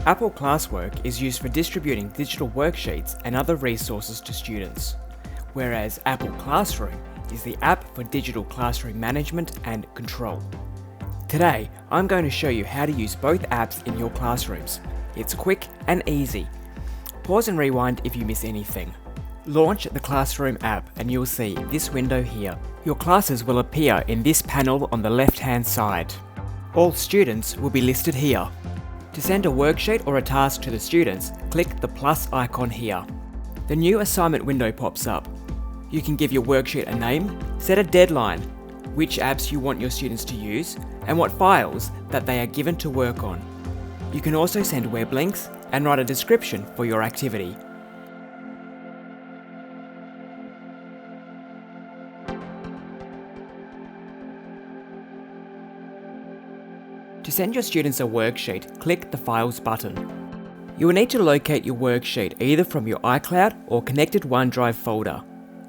Apple Classwork is used for distributing digital worksheets and other resources to students, whereas Apple Classroom is the app for digital classroom management and control. Today, I'm going to show you how to use both apps in your classrooms. It's quick and easy. Pause and rewind if you miss anything. Launch the Classroom app and you'll see this window here. Your classes will appear in this panel on the left-hand side. All students will be listed here. To send a worksheet or a task to the students, click the plus icon here. The new assignment window pops up. You can give your worksheet a name, set a deadline, which apps you want your students to use, and what files that they are given to work on. You can also send web links and write a description for your activity. To send your students a worksheet, click the Files button. You will need to locate your worksheet either from your iCloud or connected OneDrive folder.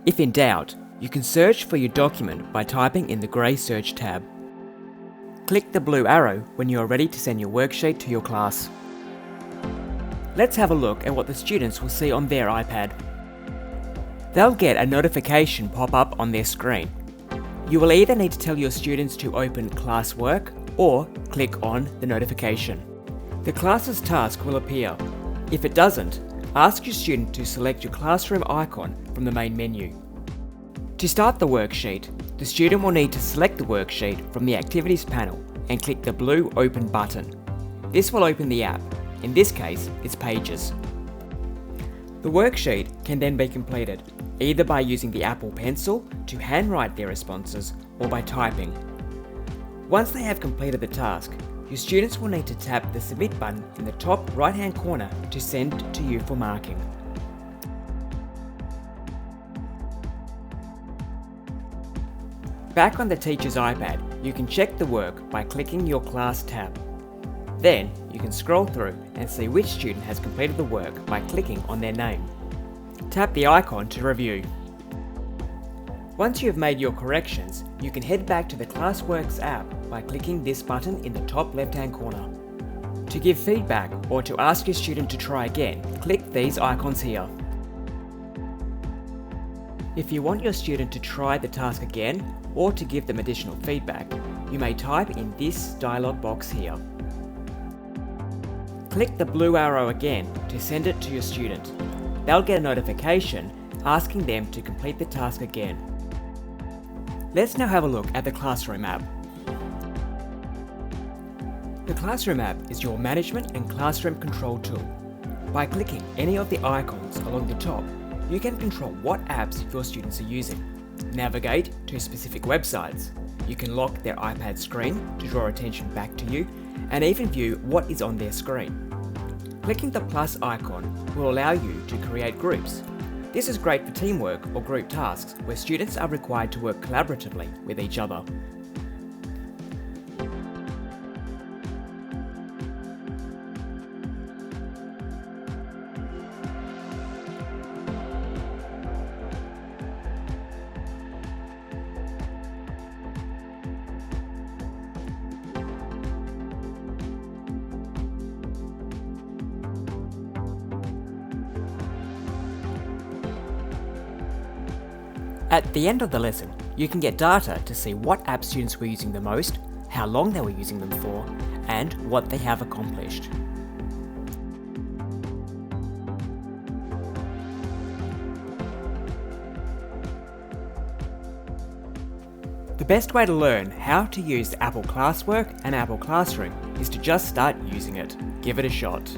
If in doubt, you can search for your document by typing in the grey Search tab. Click the blue arrow when you are ready to send your worksheet to your class. Let's have a look at what the students will see on their iPad. They'll get a notification pop up on their screen. You will either need to tell your students to open Classwork or click on the notification. The class's task will appear. If it doesn't, ask your student to select your classroom icon from the main menu. To start the worksheet, the student will need to select the worksheet from the Activities panel and click the blue Open button. This will open the app. In this case, it's Pages. The worksheet can then be completed, either by using the Apple Pencil to handwrite their responses or by typing. Once they have completed the task, your students will need to tap the Submit button in the top right-hand corner to send to you for marking. Back on the teacher's iPad, you can check the work by clicking your Class tab. Then, you can scroll through and see which student has completed the work by clicking on their name. Tap the icon to review. Once you have made your corrections, you can head back to the Classworks app by clicking this button in the top left-hand corner. To give feedback or to ask your student to try again, click these icons here. If you want your student to try the task again or to give them additional feedback, you may type in this dialog box here. Click the blue arrow again to send it to your student. They'll get a notification asking them to complete the task again. Let's now have a look at the Classroom app. The Classroom app is your management and classroom control tool. By clicking any of the icons along the top, you can control what apps your students are using, navigate to specific websites, you can lock their iPad screen to draw attention back to you, and even view what is on their screen. Clicking the plus icon will allow you to create groups. This is great for teamwork or group tasks where students are required to work collaboratively with each other. At the end of the lesson, you can get data to see what app students were using the most, how long they were using them for, and what they have accomplished. The best way to learn how to use Apple Classwork and Apple Classroom is to just start using it. Give it a shot.